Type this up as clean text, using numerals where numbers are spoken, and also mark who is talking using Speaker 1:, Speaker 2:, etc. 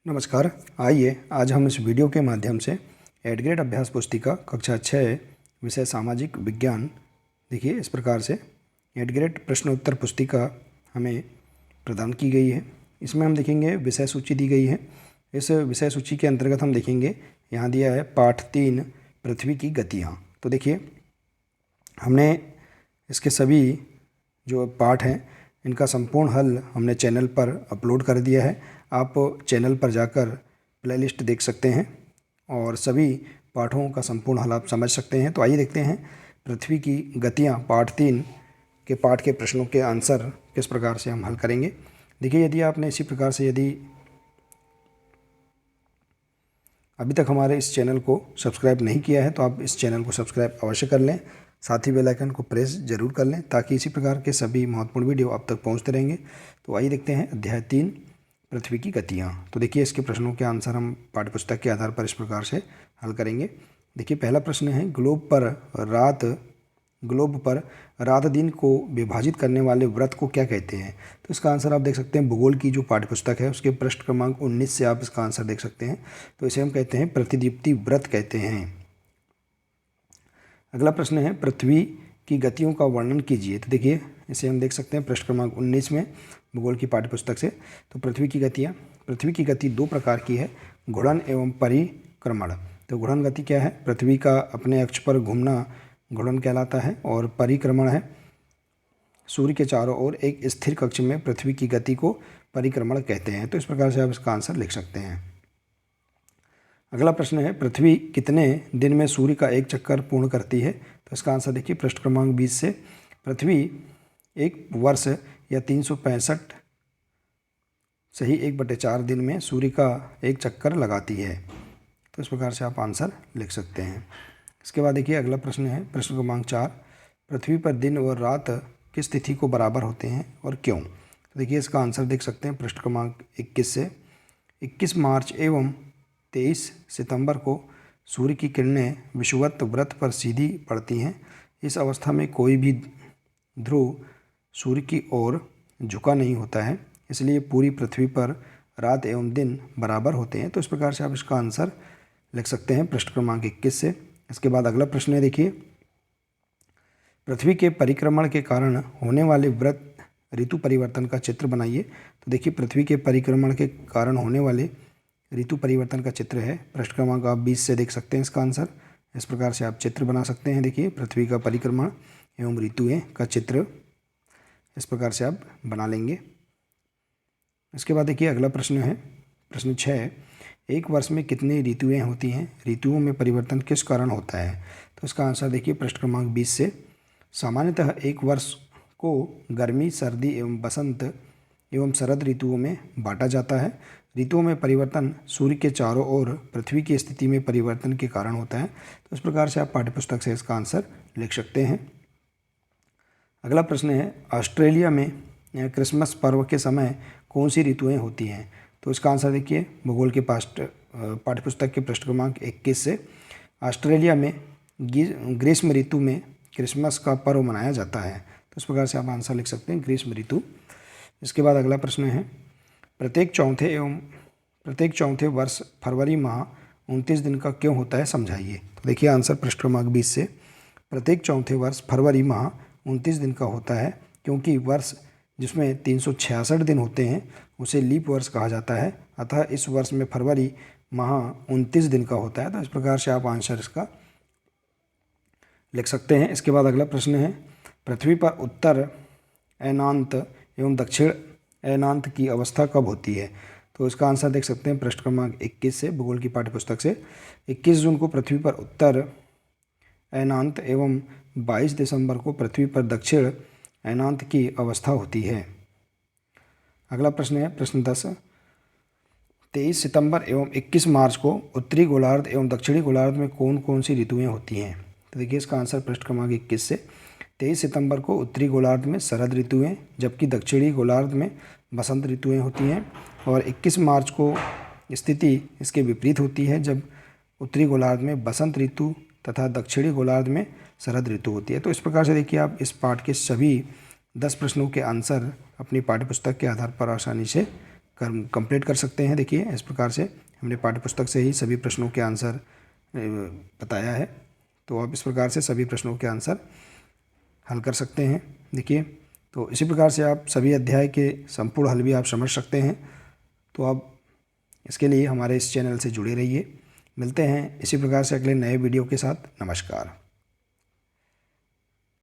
Speaker 1: नमस्कार। आइए आज हम इस वीडियो के माध्यम से एड ग्रेड अभ्यास पुस्तिका कक्षा 6 विषय सामाजिक विज्ञान देखिए इस प्रकार से एड ग्रेड प्रश्न उत्तर पुस्तिका हमें प्रदान की गई है। इसमें हम देखेंगे विषय सूची दी गई है। इस विषय सूची के अंतर्गत हम देखेंगे यहाँ दिया है पाठ 3 पृथ्वी की गतियाँ। तो देखिए हमने इसके सभी जो पाठ हैं इनका संपूर्ण हल हमने चैनल पर अपलोड कर दिया है। आप चैनल पर जाकर प्लेलिस्ट देख सकते हैं और सभी पाठों का संपूर्ण हल आप समझ सकते हैं। तो आइए देखते हैं पृथ्वी की गतियाँ पाठ 3 के पाठ के प्रश्नों के आंसर किस प्रकार से हम हल करेंगे। देखिए यदि आपने इसी प्रकार से यदि अभी तक हमारे इस चैनल को सब्सक्राइब नहीं किया है तो आप इस चैनल को सब्सक्राइब अवश्य कर लें, साथ ही बेल आइकन को प्रेस जरूर कर लें ताकि इसी प्रकार के सभी महत्वपूर्ण वीडियो आप तक पहुंचते रहेंगे। तो आइए देखते हैं अध्याय 3 पृथ्वी की गतियाँ। तो देखिए इसके प्रश्नों के आंसर हम पाठ्यपुस्तक के आधार पर इस प्रकार से हल करेंगे। देखिए पहला प्रश्न है ग्लोब पर रात दिन को विभाजित करने वाले व्रत को क्या कहते हैं। तो इसका आंसर आप देख सकते हैं भूगोल की जो पाठ्यपुस्तक है उसके पृष्ठ क्रमांक 19 से आप इसका आंसर देख सकते हैं। तो इसे हम कहते हैं प्रतिदीप्ति व्रत कहते हैं। अगला प्रश्न है पृथ्वी की गतियों का वर्णन कीजिए। तो देखिए इसे हम देख सकते हैं पृष्ठ क्रमांक 19 में भूगोल की पाठ्यपुस्तक से। तो पृथ्वी की गति दो प्रकार की है, घूर्णन एवं परिक्रमण। तो घूर्णन गति क्या है, पृथ्वी का अपने अक्ष पर घूमना घूर्णन कहलाता है और परिक्रमण है सूर्य के चारों ओर एक स्थिर कक्ष में पृथ्वी की गति को परिक्रमण कहते हैं। तो इस प्रकार से आप इसका आंसर लिख सकते हैं। अगला प्रश्न है पृथ्वी कितने दिन में सूर्य का एक चक्कर पूर्ण करती है। तो इसका आंसर देखिए पृष्ठ क्रमांक 20 से। पृथ्वी एक वर्ष या 365 सही 1/4 दिन में सूर्य का एक चक्कर लगाती है। तो इस प्रकार से आप आंसर लिख सकते हैं। इसके बाद देखिए अगला प्रश्न है प्रश्न क्रमांक 4, पृथ्वी पर दिन और रात किस तिथि को बराबर होते हैं और क्यों। तो देखिए इसका आंसर देख सकते हैं पृष्ठ क्रमांक 21 से। 21 मार्च एवं 23 सितंबर को सूर्य की किरणें विषुवत व्रत पर सीधी पड़ती हैं। इस अवस्था में कोई भी ध्रुव सूर्य की ओर झुका नहीं होता है, इसलिए पूरी पृथ्वी पर रात एवं दिन बराबर होते हैं। तो इस प्रकार से आप इसका आंसर लिख सकते हैं पृष्ठ क्रमांक 21 से। इसके बाद अगला प्रश्न है देखिए पृथ्वी के परिक्रमण के कारण होने वाले व्रत ऋतु परिवर्तन का चित्र बनाइए। तो देखिए पृथ्वी के परिक्रमण के कारण होने वाले ऋतु परिवर्तन का चित्र है, पृष्ठ क्रमांक आप 20 से देख सकते हैं इसका आंसर। इस प्रकार से आप चित्र बना सकते हैं। देखिए पृथ्वी का परिक्रमण एवं ऋतुएं का चित्र इस प्रकार से आप बना लेंगे। इसके बाद देखिए अगला प्रश्न है प्रश्न 6, एक वर्ष में कितनी ऋतुएं होती हैं, ऋतुओं में परिवर्तन किस कारण होता है। तो इसका आंसर देखिए पृष्ठ क्रमांक 20 से। सामान्यतः एक वर्ष को गर्मी, सर्दी एवं बसंत एवं शरद ऋतुओं में बांटा जाता है। ऋतुओं में परिवर्तन सूर्य के चारों ओर पृथ्वी की स्थिति में परिवर्तन के कारण होता है। तो इस प्रकार से आप पाठ्यपुस्तक से इसका आंसर लिख सकते हैं। अगला प्रश्न है ऑस्ट्रेलिया में क्रिसमस पर्व के समय कौन सी ऋतुएं होती हैं। तो इसका आंसर देखिए भूगोल के पाठ्यपुस्तक के पृष्ठ क्रमांक 21 से। ऑस्ट्रेलिया में ग्रीष्म ऋतु में क्रिसमस का पर्व मनाया जाता है। तो इस प्रकार से आप आंसर लिख सकते हैं ग्रीष्म ऋतु। इसके बाद अगला प्रश्न है प्रत्येक चौथे वर्ष फरवरी माह 29 दिन का क्यों होता है, समझाइए। तो देखिए आंसर पृष्ठ क्रमांक 20 से। प्रत्येक चौथे वर्ष फरवरी माह 29 दिन का होता है क्योंकि वर्ष जिसमें 366 दिन होते हैं उसे लीप वर्ष कहा जाता है, अतः इस वर्ष में फरवरी माह 29 दिन का होता है। तो इस प्रकार से आप आंसर इसका लिख सकते हैं। इसके बाद अगला प्रश्न है पृथ्वी पर उत्तर अयनांत एवं दक्षिण अयनांत की अवस्था कब होती है। तो इसका आंसर देख सकते हैं पृष्ठ क्रमांक 21 से भूगोल की पाठ्यपुस्तक से। 21 जून को पृथ्वी पर उत्तर अयनांत एवं 22 दिसंबर को पृथ्वी पर दक्षिण अयनांत की अवस्था होती है। अगला प्रश्न है प्रश्न 10, 23 सितंबर एवं 21 मार्च को उत्तरी गोलार्ध एवं दक्षिणी गोलार्ध में कौन कौन सी ऋतुएं होती हैं। तो देखिए इसका आंसर पृष्ठ क्रमांक 21 से। 23 सितंबर को उत्तरी गोलार्ध में शरद ऋतुएं जबकि दक्षिणी गोलार्ध में बसंत ऋतुएं होती हैं और 21 मार्च को स्थिति इसके विपरीत होती है जब उत्तरी गोलार्ध में बसंत ऋतु तथा दक्षिणी गोलार्ध में शरद ऋतु होती है। तो इस प्रकार से देखिए आप इस पाठ के सभी 10 प्रश्नों के आंसर अपनी पाठ्यपुस्तक के आधार पर आसानी से कंप्लीट कर सकते हैं। देखिए इस प्रकार से हमने पाठ्यपुस्तक से ही सभी प्रश्नों के आंसर बताया है, तो आप इस प्रकार से सभी प्रश्नों के आंसर हल कर सकते हैं। देखिए तो इसी प्रकार से आप सभी अध्याय के संपूर्ण हल भी आप समझ सकते हैं। तो आप इसके लिए हमारे इस चैनल से जुड़े रहिए। मिलते हैं इसी प्रकार से अगले नए वीडियो के साथ। नमस्कार।